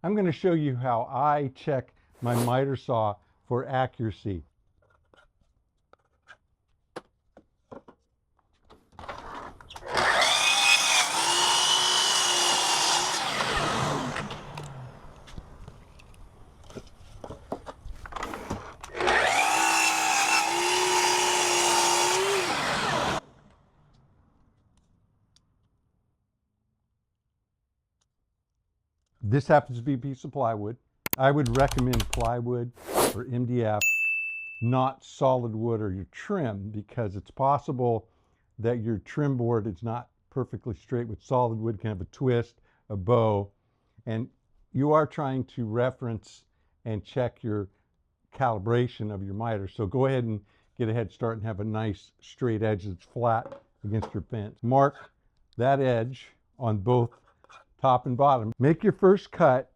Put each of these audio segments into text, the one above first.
I'm going to show you how I check my miter saw for accuracy. This happens to be a piece of plywood. I would recommend plywood or MDF, not solid wood or your trim, because it's possible that your trim board is not perfectly straight. With solid wood, can have a twist, a bow, and you are trying to reference and check your calibration of your miter. So go ahead and get a head start and have a nice straight edge that's flat against your fence. Mark that edge on both top and bottom. Make your first cut,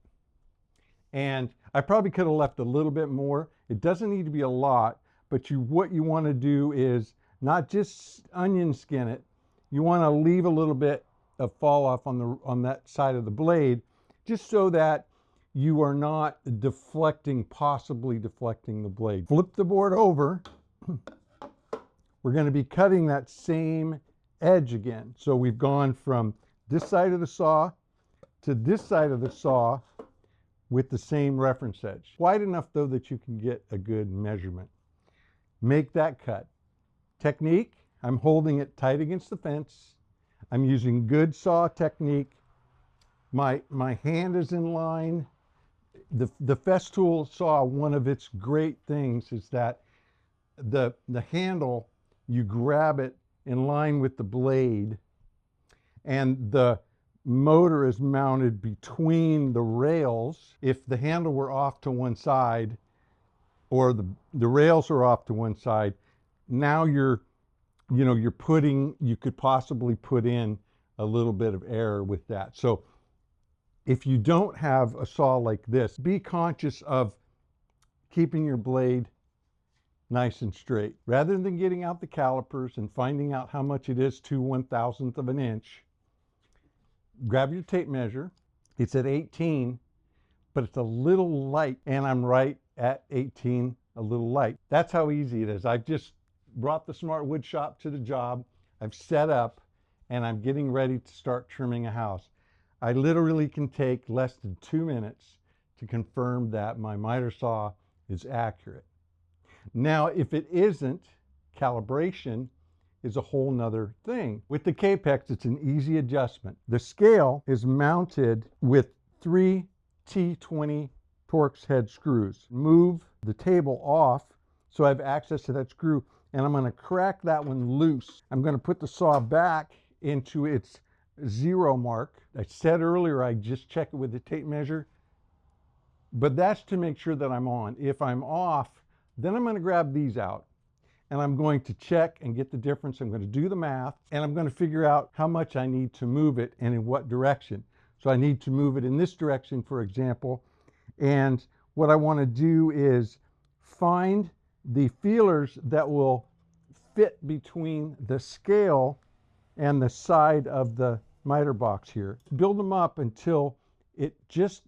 and I probably could have left a little bit more. It doesn't need to be a lot, but what you want to do is not just onion skin it. You want to leave a little bit of fall off on that side of the blade, just so that you are not possibly deflecting the blade. Flip the board over. We're going to be cutting that same edge again. So we've gone from this side of the saw to this side of the saw with the same reference edge. Wide enough though that you can get a good measurement. Make that cut. Technique, I'm holding it tight against the fence. I'm using good saw technique. My hand is in line. The Festool saw, one of its great things is that the handle, you grab it in line with the blade, and the motor is mounted between the rails. If the handle were off to one side, or the rails are off to one side, now you could possibly put in a little bit of error with that. So if you don't have a saw like this, be conscious of keeping your blade nice and straight. Rather than getting out the calipers and finding out how much it is to 1/1000th of an inch, grab your tape measure. It's at 18, but it's a little light, and I'm right at 18, a little light. That's how easy it is. I've just brought the smart wood shop to the job. I've set up, and I'm getting ready to start trimming a house. I literally can take less than 2 minutes to confirm that my miter saw is accurate. Now, if it isn't, calibration is a whole nother thing. With the Kapex, it's an easy adjustment. The scale is mounted with 3 T20 Torx head screws. Move the table off so I have access to that screw, and I'm going to crack that one loose. I'm going to put the saw back into its 0 mark. I said earlier I just check it with the tape measure, but that's to make sure that I'm on. If I'm off, then I'm going to grab these out, and I'm going to check and get the difference. I'm going to do the math, and I'm going to figure out how much I need to move it and in what direction. So I need to move it in this direction, for example, and what I want to do is find the feelers that will fit between the scale and the side of the miter box here. Build them up until it just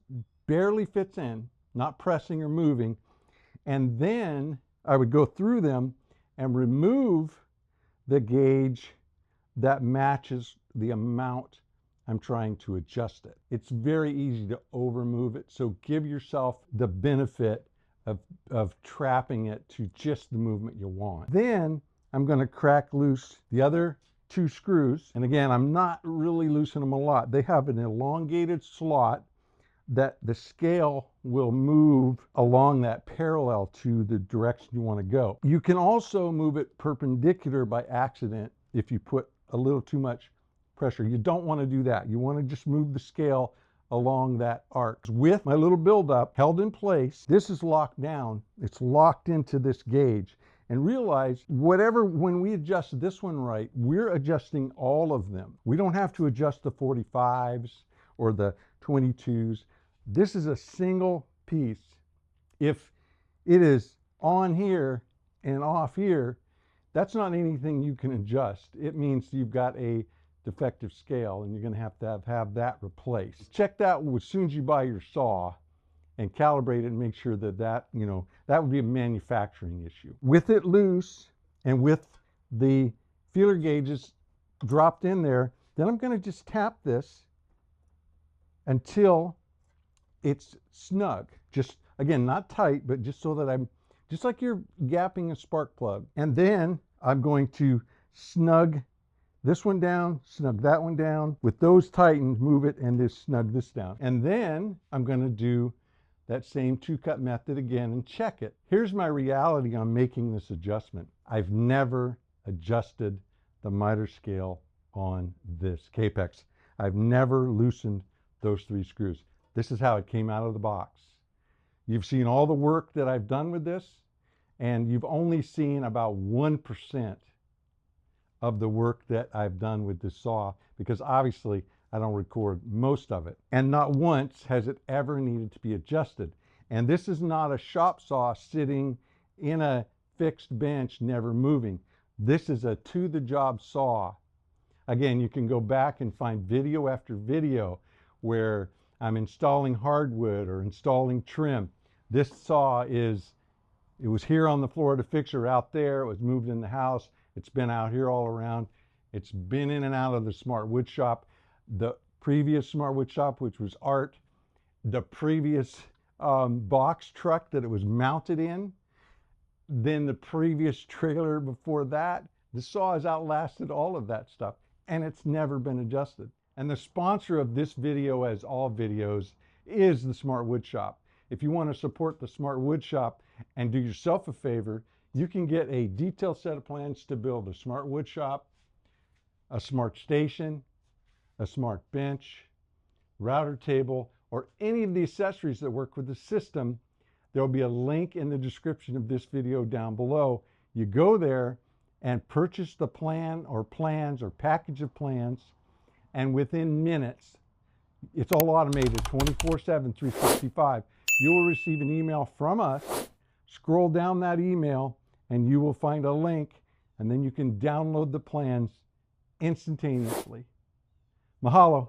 barely fits in, not pressing or moving, and then I would go through them and remove the gauge that matches the amount I'm trying to adjust it. It's very easy to over move it, so give yourself the benefit of trapping it to just the movement you want. Then I'm going to crack loose the other 2 screws, and again, I'm not really loosening them a lot. They have an elongated slot that the scale will move along that parallel to the direction you want to go. You can also move it perpendicular by accident if you put a little too much pressure. You don't want to do that. You want to just move the scale along that arc. With my little buildup held in place, this is locked down. It's locked into this gauge. And realize, when we adjust this one right, we're adjusting all of them. We don't have to adjust the 45s or the 22s. This is a single piece. If it is on here and off here, that's not anything you can adjust. It means you've got a defective scale, and you're going to have that replaced. Check that as soon as you buy your saw and calibrate it and make sure that that would be a manufacturing issue. With it loose and with the feeler gauges dropped in there, then I'm going to just tap this until it's snug. Just, again, not tight, but just so that I'm, just like you're gapping a spark plug. And then I'm going to snug this one down, snug that one down. With those tightened, move it and just snug this down. And then I'm going to do that same 2-cut method again and check it. Here's my reality on making this adjustment. I've never adjusted the miter scale on this Kapex. I've never loosened those 3 screws. This is how it came out of the box. You've seen all the work that I've done with this, and you've only seen about 1% of the work that I've done with this saw, because obviously I don't record most of it. And not once has it ever needed to be adjusted. And this is not a shop saw sitting in a fixed bench, never moving. This is a to-the-job saw. Again, you can go back and find video after video where I'm installing hardwood or installing trim. This saw it was here on the floor to fixer out there. It was moved in the house. It's been out here all around. It's been in and out of the smart wood shop. The previous smart wood shop, which was Art, the previous box truck that it was mounted in, then the previous trailer before that. The saw has outlasted all of that stuff, and it's never been adjusted. And the sponsor of this video, as all videos, is the Smart Wood Shop. If you want to support the Smart Wood Shop and do yourself a favor, you can get a detailed set of plans to build a smart wood shop, a smart station, a smart bench, router table, or any of the accessories that work with the system. There will be a link in the description of this video down below. You go there and purchase the plan or plans or package of plans, and within minutes, it's all automated 24/7, 365. You will receive an email from us. Scroll down that email and you will find a link, and then you can download the plans instantaneously. Mahalo.